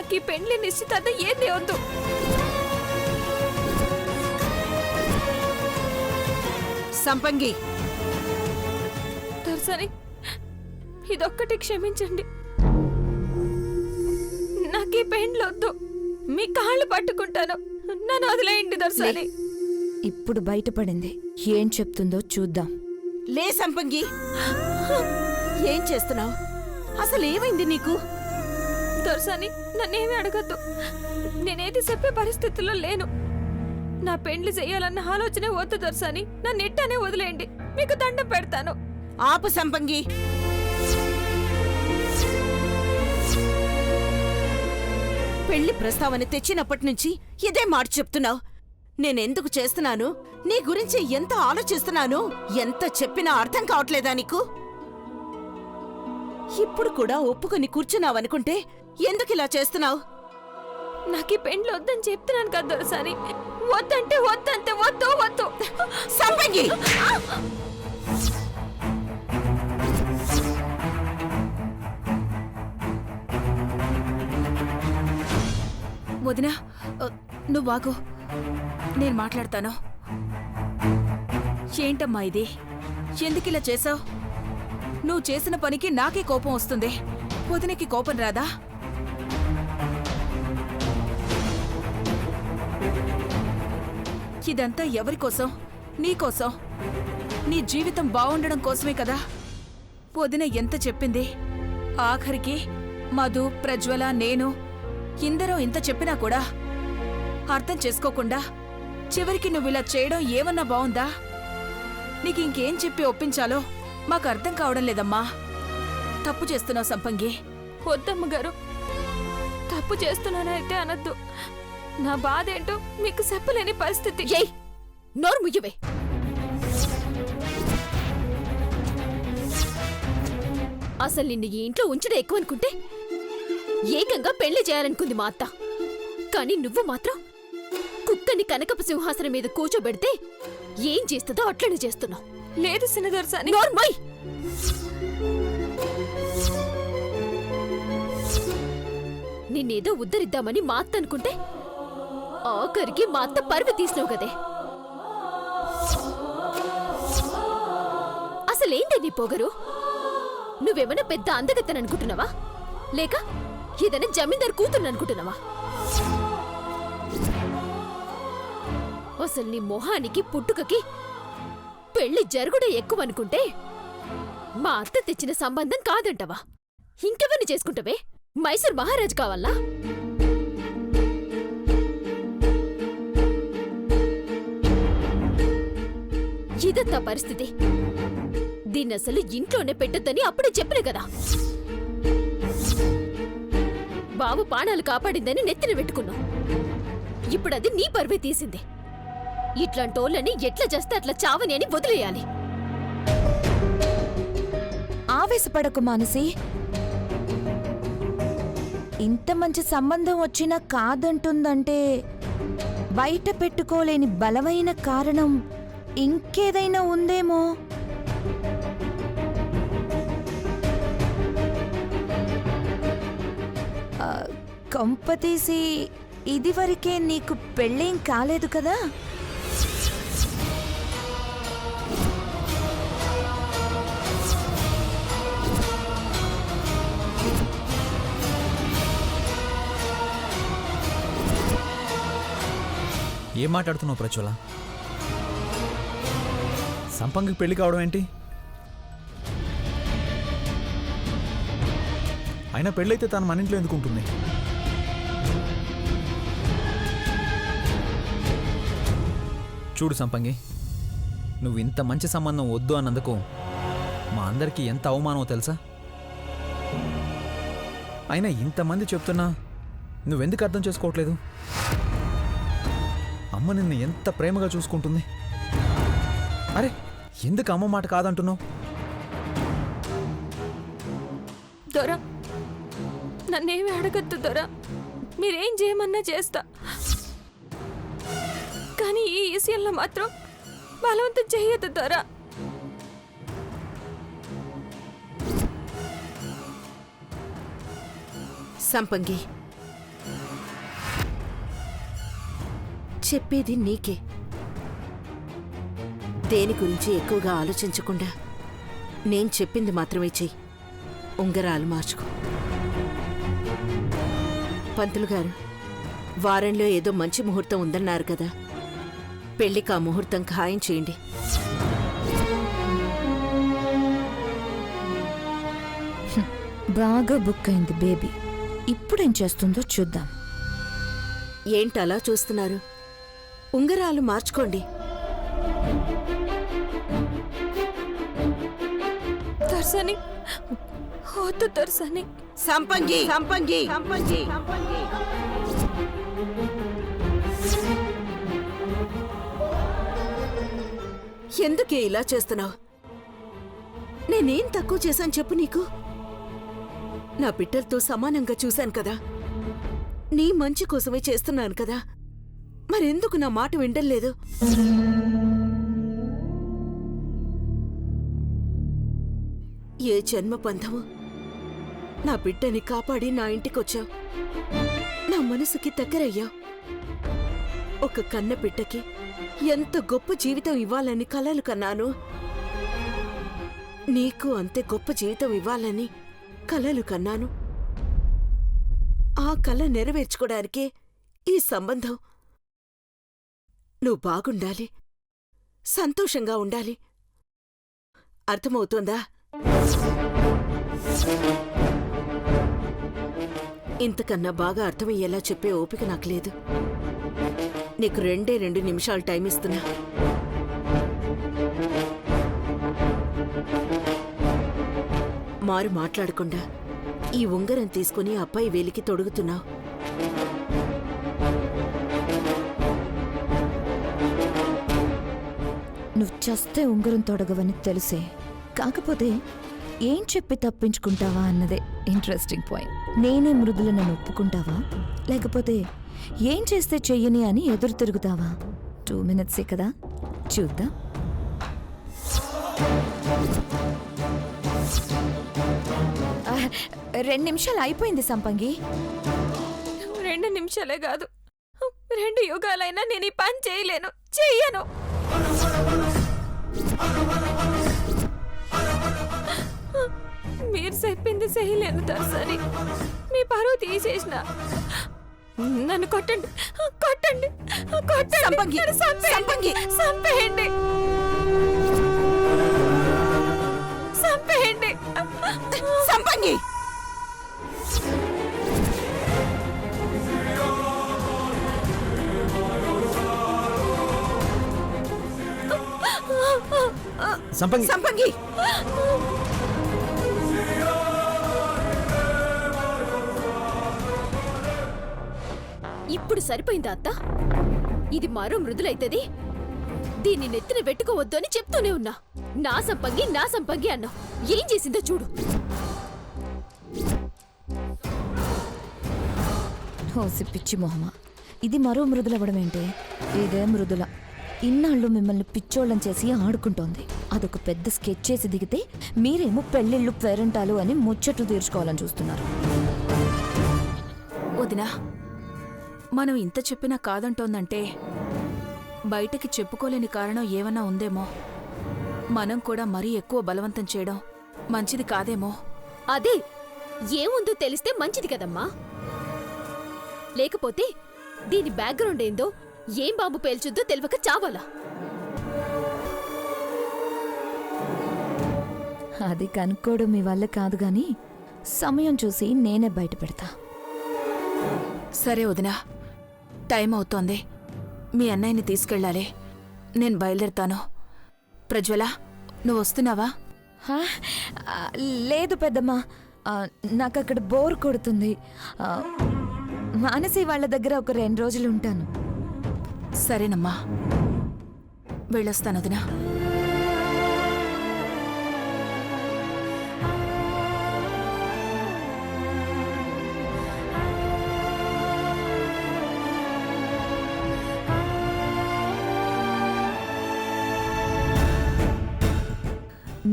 నాకు ఈ పెండ్లి నిశ్చితార్థం ఏది వద్దు. సంపంగి, దొరసాని ఇదొక్కటి క్షమించండి. నాకు ఈ పెండ్లు వద్దు. మీ కాళ్ళు పట్టుకుంటాను. నన్ను వదిలేయండి దొరసాని. ఇప్పుడు బయటపడింది, ఏం చెప్తుందో చూద్దాం. లే సంపంగి, ఏం చేస్తున్నావు? అసలు ఏమైంది నీకు? దొరసాని నన్నేమీ అడగద్దు. నేనేది చెప్పే పరిస్థితుల్లో లేను. నా పెండ్లి చెయ్యాలన్న ఆలోచనే వద్దు దొరసాని. నన్ను ఇట్టానే వదిలేయండి. మీకు దండం పెడతాను. ఆపు సంపంగి. పెళ్లి ప్రస్తావన తెచ్చినప్పటి నుంచి ఇదే మాట చెప్తున్నావు. నేనెందుకు చేస్తున్నాను, నీ గురించి ఎంత ఆలోచిస్తున్నాను, ఎంత చెప్పినా అర్థం కావట్లేదా నీకు? ఇప్పుడు కూడా ఒప్పుకొని కూర్చున్నావనుకుంటే ఎందుకిలా చేస్తున్నావు? నాకు ఈ పెండ్లు వద్దని చెప్తున్నాను కదా దొరసాని. వద్దంటే వద్దంతే, వద్దు వద్దు. సంపంగి, వదినా, నువ్వు వాగు, నేను మాట్లాడతాను. ఏంటమ్మా ఇది? ఎందుకిలా చేసావు? నువ్వు చేసిన పనికి నాకే కోపం వస్తుంది, వదినకి కోపం రాదా? ఇదంతా ఎవరికోసం? నీకోసం, నీ జీవితం బావుండడం కోసమే కదా. వదిన ఎంత చెప్పింది. ఆఖరికి మధు, ప్రజ్వల, నేను ఇందరూ ఇంత చెప్పినా కూడా అర్థం చేసుకోకుండా చివరికి నువ్విలా చేయడం ఏమన్నా బావుందా? నీకింకేం చెప్పి ఒప్పించాలో మాకు అర్థం కావడం లేదమ్మా. తప్పు చేస్తున్నావు సంపంగి. వద్దమ్మగారు, తప్పు చేస్తున్నానైతే అనద్దు. నా బాధ ఏంటో మీకు చెప్పలేని పరిస్థితి. ఏయ్, నోరు ముయ్యవే. అసలు నిన్ను ఈ ఇంట్లో ఉంచడం ఎక్కువ అనుకుంటే ఏకంగా పెళ్లి చేయాలనుకుంది మా అత్త. కానీ నువ్వు మాత్రం కుక్కని కనకపు సింహాసనం మీద కూర్చోబెడితే ఏం చేస్తుందో అట్లనే చేస్తున్నావు. లేదు సినదొరసాని. నోర్మయ్, నిన్నేదో ఉద్ధరిద్దామని మా అత్త అనుకుంటే ఆఖరికి మా అత్త పరువు తీసినావు కదే. అసలేంటి నీ పొగరు? నువ్వేమైనా పెద్ద అందగత్తననుకుంటున్నావా, లేక ఏదైనా జమీందారు కూతురుననుకుంటున్నావా? అసలు నీ మొహానికి పుట్టుకకి పెళ్లి జరుగుడే ఎక్కువనుకుంటే మా అత్త తెచ్చిన సంబంధం కాదంటవా? ఇంకెవరిని చేసుకుంటావే? మైసూర్ మహారాజు కావాలా? ఇదంతా పరిస్థితి. దీన్నసలు ఇంట్లోనే పెట్టొద్దని అప్పుడే చెప్పలే కదా. బాబు ప్రాణాలు కాపాడిందని నెత్తిన పెట్టుకున్నావు. ఇప్పుడది నీ పరువే తీసింది. ఇట్లాంటోళ్ళని ఎట్లా చేస్తే అట్లా చావని అని వదిలేయాలి. ఆవేశపడకు మానసి. ఇంత మంచి సంబంధం వచ్చినా కాదంటుందంటే బయట పెట్టుకోలేని బలమైన కారణం ఇంకేదైనా ఉందేమో. కొంపతీసి ఇదివరకే నీకు పెళ్ళేం కాలేదు కదా? ఏం మాట్లాడుతున్నావు ప్రజ్వల? సంపంగికి పెళ్లి కావడం ఏంటి? అయినా పెళ్ళైతే తను మన ఇంట్లో ఎందుకుంటుంది? చూడు సంపంగి, నువ్వు ఇంత మంచి సంబంధం వద్దు అన్నందుకు మా అందరికీ ఎంత అవమానమో తెలుసా? అయినా ఇంతమంది చెప్తున్నా నువ్వెందుకు అర్థం చేసుకోవట్లేదు? అమ్మ నిన్ను ఎంత ప్రేమగా చూసుకుంటుంది. అరే, ఎందుకు అమ్మ మాట కాదంటున్నావు? దొరా, నన్నేమి అడగద్దు దొరా. మీరేం చేయమన్నా చేస్తా. కానీ ఈ విషయంలో మాత్రం బలవంతం చెయ్యొద్దు దొరా. సంపంగి, చెప్పేది నీకే. దేని గురించి ఎక్కువగా ఆలోచించకుండా నేను చెప్పింది మాత్రమే చెయ్యి. ఉంగరాలు మార్చుకో. పంతులు గారు, వారంలో ఏదో మంచి ముహూర్తం ఉందన్నారు కదా, పెళ్లికి ఆ ముహూర్తం ఖాయం చేయండి. బాగా బుక్ అయింది బేబీ. ఇప్పుడేం చేస్తుందో చూద్దాం. ఏంటలా చూస్తున్నారు? ఉంగరాలు మార్చుకోండి. దర్శని, వద్దు దర్శని. సంపంగి సంపంగి సంపంగి ఎందుకే ఇలా చేస్తున్నావు? నేనేం తక్కువ చేశాను చెప్పు నీకు? నా బిడ్డలతో సమానంగా చూశాను కదా, నీ మంచి కోసమే చేస్తున్నాను కదా, మరెందుకు నా మాట వినడం లేదు? ఏ జన్మ బంధము? నా బిడ్డని కాపాడి నా ఇంటికొచ్చావు, నా మనసుకి దగ్గరయ్యావు. ఒక కన్న బిడ్డకి ఎంత గొప్ప జీవితం ఇవ్వాలని కలలు కన్నాను, నీకు అంతే గొప్ప జీవితం ఇవ్వాలని కలలు కన్నాను. ఆ కల నెరవేర్చుకోవడానికే ఈ సంబంధం. నువ్వు బాగుండాలి, సంతోషంగా ఉండాలి. అర్థమవుతోందా? ఇంతకన్నా బాగా అర్థమయ్యేలా చెప్పే ఓపిక నాకు లేదు. నీకు 2 నిమిషాలు టైం ఇస్తున్నా. మారు మాట్లాడకుండా ఈ ఉంగరం తీసుకుని అబ్బాయి వేలికి తొడుగుతున్నావు. నువ్వు చస్తే ఉంగరం తొడగవని తెలిసే, కాకపోతే ఏం చెప్పి తప్పించుకుంటావా అన్నదే ఇంట్రెస్టింగ్ పాయింట్. నేనే మృదుల నన్ను ఒప్పుకుంటావా, లేకపోతే ఏం చేస్తే చెయ్యని అని ఎదురు తిరుగుతావా? 2 minutesే కదా, చూద్దాం. ఆ, 2 నిమిషాలు అయిపోయింది సంపంగి. 2 నిమిషాలే కాదు, 2 యుగాలైనా నేను ఈ పని చేయలేను, చెయ్యను. మీరు చెప్పింది చేయలేను దర్శని. మీ పరువు తీసేసిన. నన్ను కొట్టండి, కొట్టండి, కొట్టండి. సంపంగి, నన్ను చంపేయండి, చంపేయండి, చంపేయండి. సంపంగి! సంపంగి సంపంగి! ఇప్పుడు సరిపోయిందా అత్త? ఇది మరో మృదులైతది. దీన్ని నెత్తిన పెట్టుకోవద్దు అని చెప్తూనే ఉన్నా. నా సంపంగి అన్నావు. ఏం చేసిందో చూడు. హోసి పిచ్చి మొహమా, ఇది మరో మృదులవ్వడమేంటే? ఇదే మృదుల ఇన్నాళ్ళు మిమ్మల్ని పిచ్చోళ్ళం చేసి ఆడుకుంటోంది. అదొక పెద్ద స్కెచ్ చేసి దిగితే మీరేమో పెళ్ళిళ్ళు పేరెంటాలు అని ముచ్చట్లు తీర్చుకోవాలని చూస్తున్నారు. వదినా, మనం ఇంత చెప్పినా కాదంటోందంటే బయటకి చెప్పుకోలేని కారణం ఏమన్నా ఉందేమో. మనం కూడా మరీ ఎక్కువ బలవంతం చేయడం మంచిది కాదేమో. అదే ఏముందో తెలిస్తే మంచిది కదమ్మా. లేకపోతే దీని బ్యాక్గ్రౌండ్ ఏందో, ఏం బాంబు పేల్చుద్దో తెలియక చావాలా? అది కనుక్కోవడం మీ వల్ల కాదు గాని, సమయం చూసి నేనే బయట పెడతా. సరే వదినా, టైం అవుతోంది. మీ అన్నయ్యని తీసుకెళ్ళాలి. నేను బయలుదేరుతాను. ప్రజ్వల, నువ్వు వస్తున్నావా? హా? లేదు పెద్దమ్మా, నాకు అక్కడ బోర్ కొడుతుంది. మానసి వాళ్ళ దగ్గర ఒక 2 రోజులు ఉంటాను. సరేనమ్మా, వెళ్ళొస్తాను వదినా.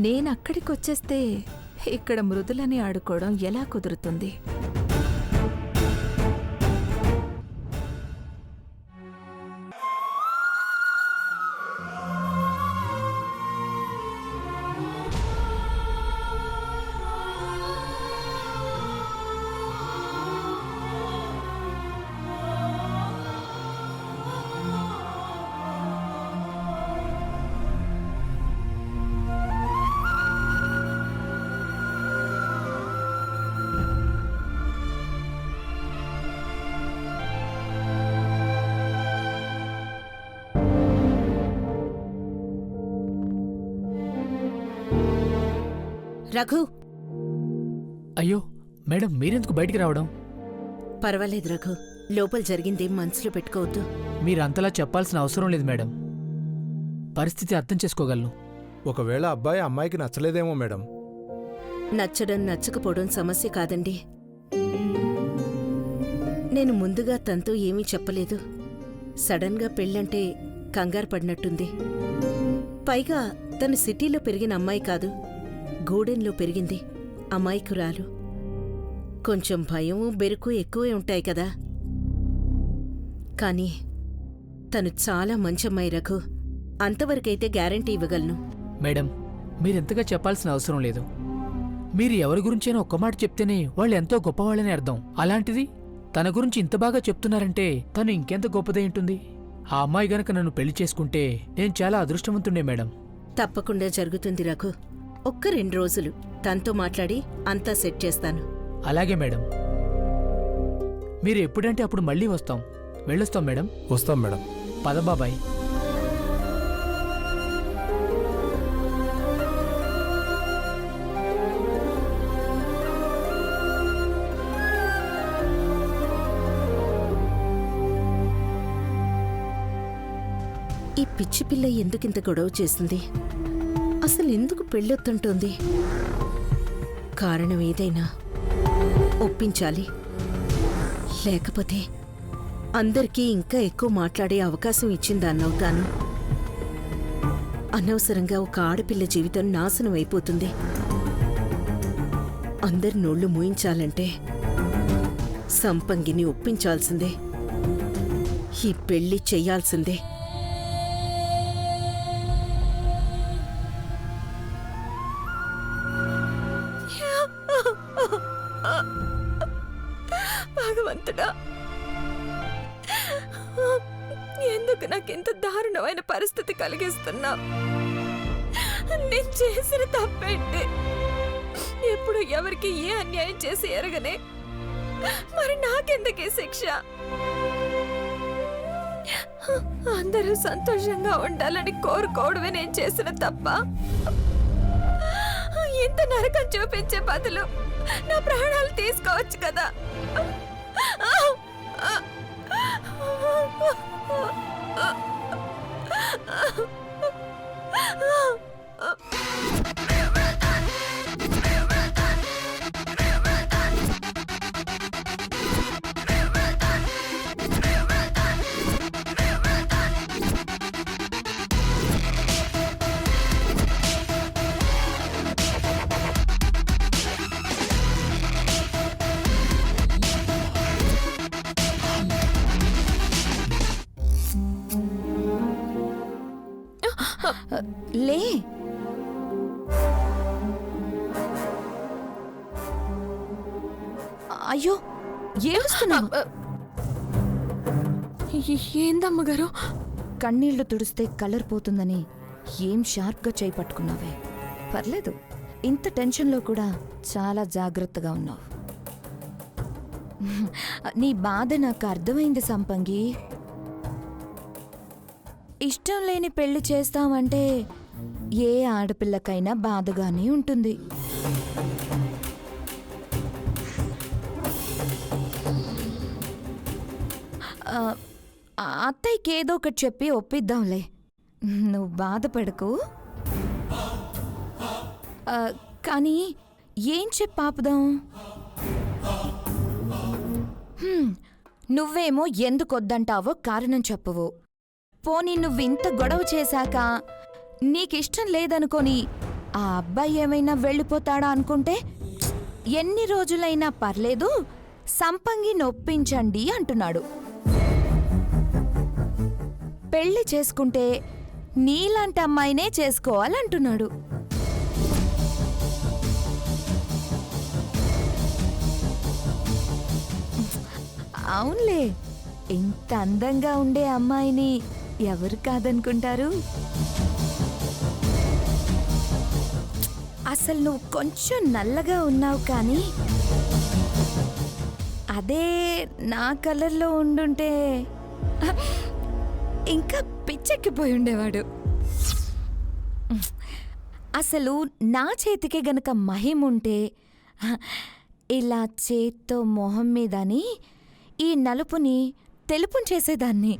నేనక్కడికొచ్చేస్తే ఇక్కడ మృదులని ఆడుకోవడం ఎలా కుదురుతుంది? రఘు అయ్యో మేడం మీరెందుకు బయటికి రావడం? పర్వాలేదు రఘు, లోపల జరిగిందేం మనసులో పెట్టుకోవద్దు. మీరు అంతలా చెప్పాల్సిన అవసరం లేదు మేడం. పరిస్థితి అర్థం చేసుకోగలను. ఒకవేళ అబ్బాయి అమ్మాయికి నచ్చలేదేమో మేడం. నచ్చడం నచ్చకపోవడం సమస్య కాదండి. నేను ముందుగా తనతో ఏమీ చెప్పలేదు. సడన్గా పెళ్ళంటే కంగారు పడినట్టుంది. పైగా తను సిటీలో పెరిగిన అమ్మాయి కాదు, గూడెంలో పెరిగింది అమాయకురాలు. కొంచెం భయము బెరుకు ఎక్కువే ఉంటాయి కదా. కానీ తను చాలా మంచి అమ్మాయి రఘు, అంతవరకైతే గ్యారంటీ ఇవ్వగలను. మేడం మీరెంతగా చెప్పాల్సిన అవసరం లేదు. మీరు ఎవరి గురించైనా ఒక్క మాట చెప్తేనే వాళ్ళు ఎంతో గొప్పవాళ్ళని అర్థం. అలాంటిది తన గురించి ఇంత బాగా చెప్తున్నారంటే తను ఇంకెంత గొప్పదై ఉంటుంది. ఆ అమ్మాయి గనక నన్ను పెళ్లి చేసుకుంటే నేను చాలా అదృష్టవంతుండే మేడం. తప్పకుండా జరుగుతుంది రఘు. ఒక్క 2 రోజులు తనతో మాట్లాడి అంతా సెట్ చేస్తాను. అలాగే మేడం. మీరు ఎప్పుడంటే అప్పుడు మళ్ళీ వస్తాం. వెళ్ళొస్తాం మేడం. వస్తాం మేడం. పద బాబాయ్. ఈ పిచ్చి పిల్ల ఎందుకింత గొడవ చేస్తుంది? అసలు ఎందుకు పెళ్ళొత్తుంటోంది? కారణం ఏదైనా ఒప్పించాలి, లేకపోతే అందరికీ ఇంకా ఎక్కువ మాట్లాడే అవకాశం ఇచ్చిందాన్నవుతాను. అనవసరంగా ఒక ఆడపిల్ల జీవితం నాశనం అయిపోతుంది. అందరి నోళ్లు మూయించాలంటే సంపంగిని ఒప్పించాల్సిందే. ఈ పెళ్లి చెయ్యాల్సిందే. భగవంతుడా, ఎందుకు నాకింత దారుణమైన పరిస్థితి కలిగిస్తున్నా? నేను చేసిన తప్పేంటి? ఎప్పుడు ఎవరికి ఏ అన్యాయం చేసి ఎరగనే, మరి నాకెందుకే శిక్ష? అందరూ సంతోషంగా ఉండాలని కోరుకోవడమే నేను చేసిన తప్ప. ఇంత నరకం చూపించే బదులు నా ప్రాణాలు తీసుకోవచ్చు కదా. లే. అయ్యో ఏడుస్తున్నావు? ఏందమ్మగారు? కన్నీళ్లు తుడిస్తే కలర్ పోతుందని ఏం షార్ప్గా చేయి పట్టుకున్నావే. పర్లేదు, ఇంత టెన్షన్లో కూడా చాలా జాగ్రత్తగా ఉన్నావు. నీ బాధ నాకు అర్థమైంది సంపంగి. ఇష్టం లేని పెళ్లి చేస్తామంటే ఏ ఆడపిల్లకైనా బాధగానే ఉంటుంది. అత్తయ్యకి ఏదో ఒకటి చెప్పి ఒప్పిద్దాంలే, నువ్వు బాధపడకు. కానీ ఏం చెప్పి ఆపుదాం? నువ్వేమో ఎందుకొద్దంటావో కారణం చెప్పవు. పోనీ నువ్వింత గొడవ చేశాక నీకిష్టం లేదనుకొని ఆ అబ్బాయి ఏమైనా వెళ్ళిపోతాడా అనుకుంటే, ఎన్ని రోజులైనా పర్లేదు సంపంగి నొప్పించండి అంటున్నాడు. పెళ్లి చేసుకుంటే నీలాంటి అమ్మాయినే చేసుకోవాలంటున్నాడు. అవునులే, ఇంత అందంగా ఉండే అమ్మాయిని ఎవరు కాదనుకుంటారు? అసలు నువ్వు కొంచెం నల్లగా ఉన్నావు, కానీ అదే నా కలర్లో ఉండుంటే ఇంకా పిచ్చెక్కిపోయి ఉండేవాడు. అసలు నా చేతికే గనక మహిముంటే ఇలా చేత్తో మొహం మీదని ఈ నలుపుని తెలుపుని చేసేదాన్ని.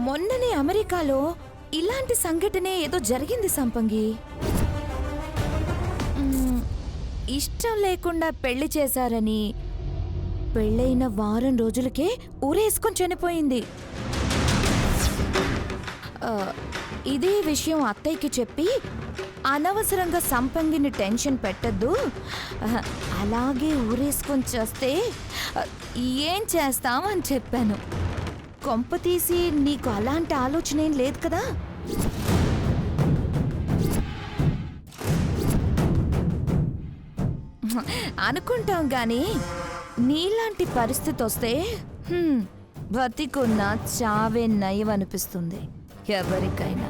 మొన్ననే అమెరికాలో ఇలాంటి సంఘటనే ఏదో జరిగింది సంపంగి. ఇష్టం లేకుండా పెళ్లి చేశారని పెళ్ళైన వారం రోజులకే ఊరేసుకొని చనిపోయింది. ఇదే విషయం అత్తయ్యకి చెప్పి అనవసరంగా సంపంగిని టెన్షన్ పెట్టద్దు, అలాగే ఊరేసుకొని చేస్తే ఏం చేస్తామని చెప్పాను. కొంప తీసి నీకు అలాంటి ఆలోచన ఏం లేదు కదా? అనుకుంటాం గాని నీలాంటి పరిస్థితి వస్తే బతికున్న చావే నయం అనిపిస్తుంది ఎవరికైనా.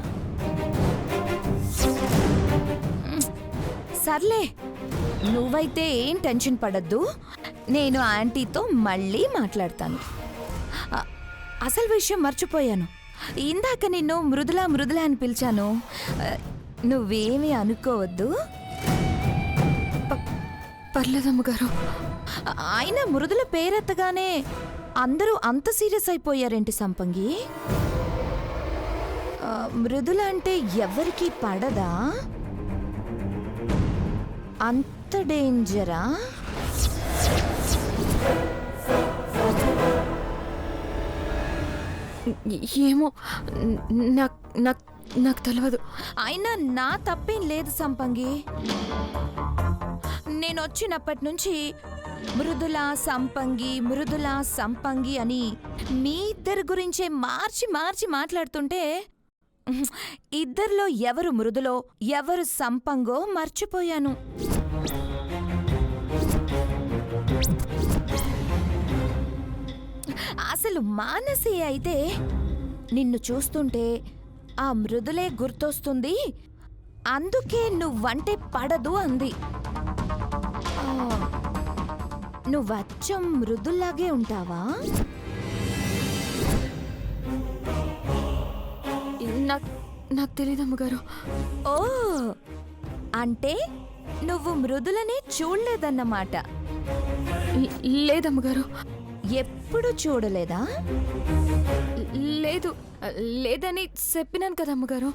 సర్లే, నువ్వైతే ఏం టెన్షన్ పడద్దు, నేను ఆంటీతో మళ్ళీ మాట్లాడతాను. అసలు విషయం మర్చిపోయాను, ఇందాక నిన్ను మృదులా మృదులా అని పిలిచాను, నువ్వేమీ అనుకోవద్దు. పర్లేదమ్మగారు. ఆయన మృదుల పేరెత్తగానే అందరూ అంత సీరియస్ అయిపోయారేంటి సంపంగి? మృదుల అంటే ఎవరికి పడదా? అంత డేంజరా? ఏమో, నాకు తెలియదు. అయినా నా తప్పేం లేదు సంపంగి. నేను వచ్చినప్పటి నుంచి మృదులా సంపంగి అని మీ ఇద్దరి గురించే మార్చి మార్చి మాట్లాడుతుంటే ఇద్దరిలో ఎవరు మృదులో ఎవరు సంపంగో మర్చిపోయాను. అసలు మానసి అయితే నిన్ను చూస్తుంటే ఆ మృదులే గుర్తొస్తుంది, అందుకే నువ్వంటే పడదు అంది. నువ్వచ్చం మృదుల్లాగే ఉంటావా? నాకు తెలీదమ్మగారు. ఓ, అంటే నువ్వు మృదులని చూడలేదన్నమాట. లేదమ్మగారు. ఎప్పుడు చూడలేదా? లేదని చెప్పినాను కదమ్మగారు.